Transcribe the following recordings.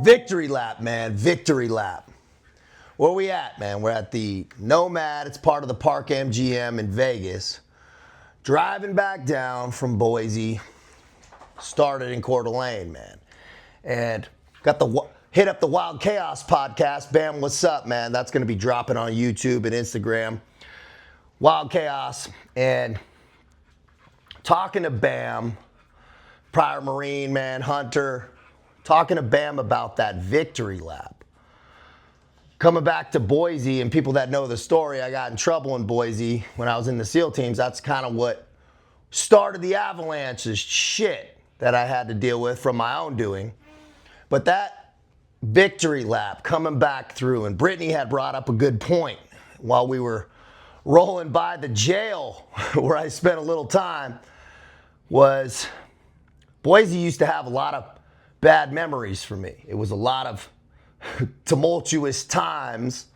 Victory lap, man. Victory lap. Where we at, man? We're at the Nomad. It's part of the Park MGM in Vegas. Driving back down from Boise. Started in Coeur d'Alene, man. And got the hit up the Wild Chaos podcast. Bam, what's up, man? That's going to be dropping on YouTube and Instagram. Wild Chaos. And talking to Bam, prior Marine, man, Hunter. Talking to Bam about that victory lap. Coming back to Boise, and people that know the story, I got in trouble in Boise when I was in the SEAL teams. That's kind of what started the avalanches shit that I had to deal with from my own doing. But that victory lap coming back through, and Brittany had brought up a good point while we were rolling by the jail where I spent a little time, was Boise used to have a lot of bad memories for me. It was a lot of tumultuous times.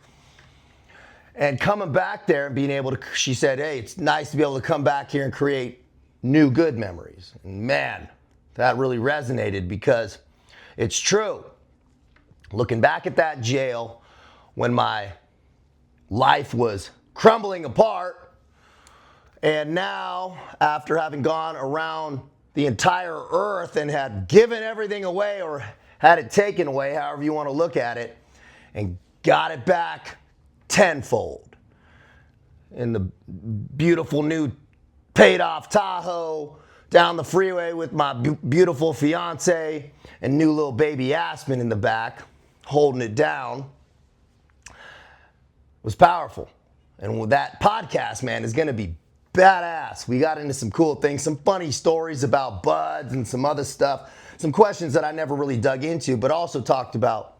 And coming back there and being able to, she said, hey, it's nice to be able to come back here and create new good memories. And man, that really resonated because it's true. Looking back at that jail when my life was crumbling apart, and now after having gone around the entire earth and had given everything away or had it taken away, however you want to look at it, and got it back tenfold in the beautiful new paid off Tahoe down the freeway with my beautiful fiance and new little baby Aspen in the back holding it down, was powerful. And with that podcast, man, is going to be badass. We got into some cool things, some funny stories about buds and some other stuff, some questions that I never really dug into, but also talked about,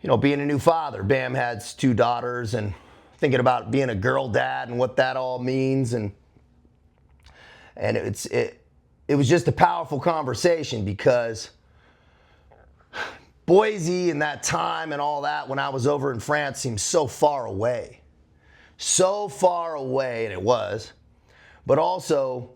you know, being a new father. Bam has 2 daughters and thinking about being a girl dad and what that all means. And it was just a powerful conversation because Boise and that time and all that when I was over in France seemed so far away. So far away, and it was. But also,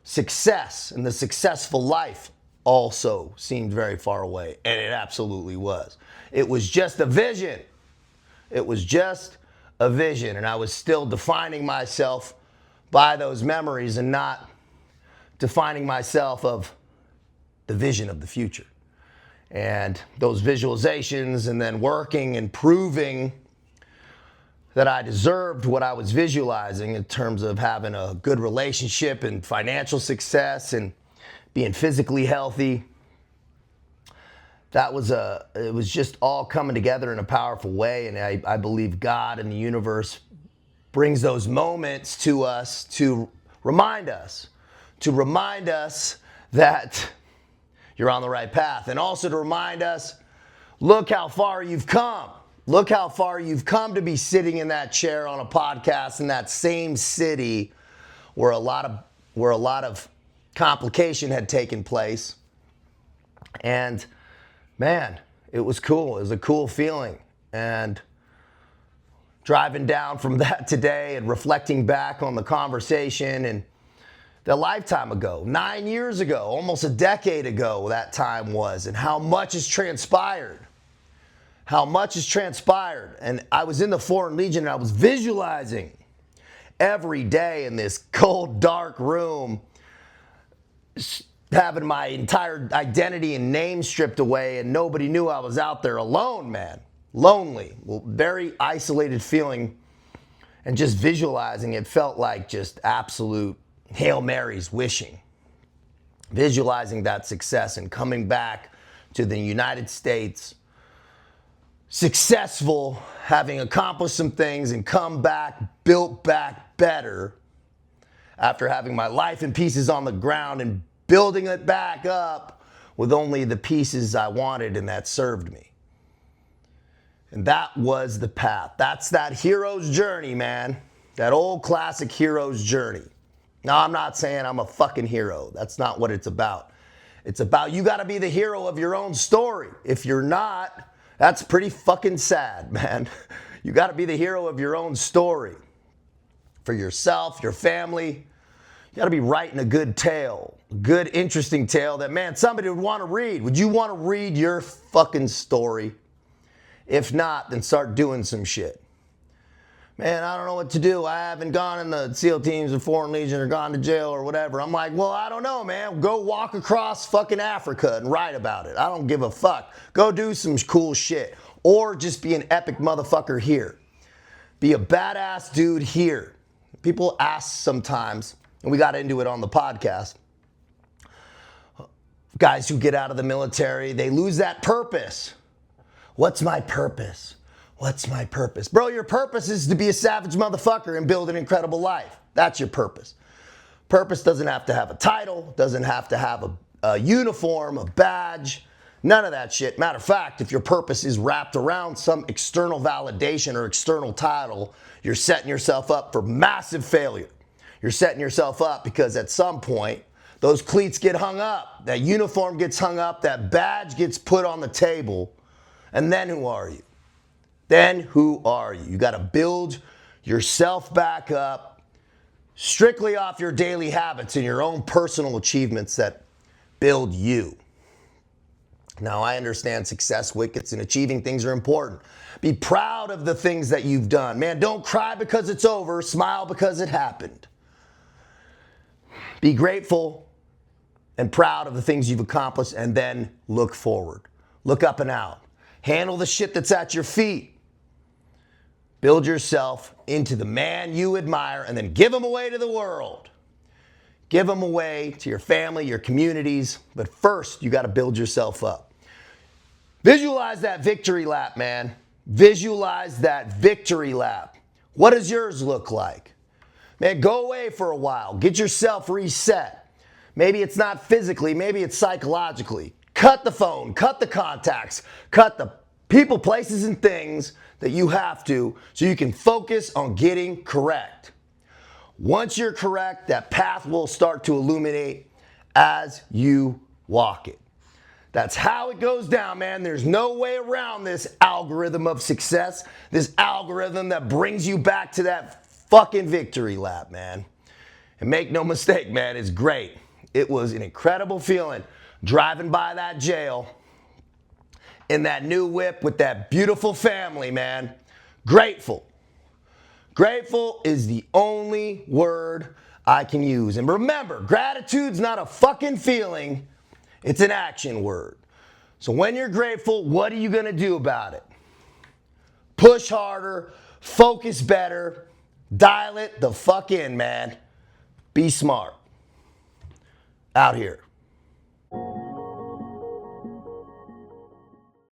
success and the successful life also seemed very far away. And it absolutely was. It was just a vision. It was just a vision. And I was still defining myself by those memories and not defining myself of the vision of the future. And those visualizations and then working and proving that I deserved what I was visualizing in terms of having a good relationship and financial success and being physically healthy. It was just all coming together in a powerful way. And I believe God and the universe brings those moments to us to remind us that you're on the right path. And also to remind us, look how far you've come. Look how far you've come to be sitting in that chair on a podcast in that same city where a lot of complication had taken place. And man, it was cool. It was a cool feeling. And driving down from that today and reflecting back on the conversation and the lifetime ago, 9 years ago, almost a decade ago that time was, and how much has transpired. How much has transpired. And I was in the Foreign Legion and I was visualizing every day in this cold, dark room, having my entire identity and name stripped away, and nobody knew I was out there alone, man. Lonely, very isolated feeling, and just visualizing it felt like just absolute Hail Marys wishing. Visualizing that success and coming back to the United States, successful, having accomplished some things and come back, built back better after having my life in pieces on the ground and building it back up with only the pieces I wanted and that served me. And that was the path. That's that hero's journey, man. That old classic hero's journey. Now, I'm not saying I'm a fucking hero. That's not what it's about. It's about you got to be the hero of your own story. If you're not, that's pretty fucking sad, man. You got to be the hero of your own story. For yourself, your family, You got to be writing a good tale, a good, interesting tale that, man, somebody would want to read. Would you want to read your fucking story? If not, then start doing some shit. Man, I don't know what to do. I haven't gone in the SEAL teams or Foreign Legion or gone to jail or whatever. I'm like, well, I don't know, man. Go walk across fucking Africa and write about it. I don't give a fuck. Go do some cool shit. Or just be an epic motherfucker here. Be a badass dude here. People ask sometimes, and we got into it on the podcast, guys who get out of the military, they lose that purpose. What's my purpose? What's my purpose? Bro, your purpose is to be a savage motherfucker and build an incredible life. That's your purpose. Purpose doesn't have to have a title, doesn't have to have a uniform, a badge, none of that shit. Matter of fact, if your purpose is wrapped around some external validation or external title, you're setting yourself up for massive failure. You're setting yourself up because at some point, those cleats get hung up, that uniform gets hung up, that badge gets put on the table, and then who are you? Then who are you? You got to build yourself back up strictly off your daily habits and your own personal achievements that build you. Now, I understand success wickets and achieving things are important. Be proud of the things that you've done. Man, don't cry because it's over. Smile because it happened. Be grateful and proud of the things you've accomplished and then look forward. Look up and out. Handle the shit that's at your feet. Build yourself into the man you admire and then give them away to the world. Give them away to your family, your communities, but first you got to build yourself up. Visualize that victory lap, man. Visualize that victory lap. What does yours look like? Man, go away for a while. Get yourself reset. Maybe it's not physically, maybe it's psychologically. Cut the phone, cut the contacts, cut the people, places, and things that you have to so you can focus on getting correct. Once you're correct, that path will start to illuminate as you walk it. That's how it goes down, man. There's no way around this algorithm of success, this algorithm that brings you back to that fucking victory lap, man. And make no mistake, man, it's great. It was an incredible feeling driving by that jail in that new whip with that beautiful family, man. Grateful. Grateful is the only word I can use. And remember, gratitude's not a fucking feeling, it's an action word. So when you're grateful, what are you gonna do about it? Push harder, focus better, dial it the fuck in, man. Be smart. Out here.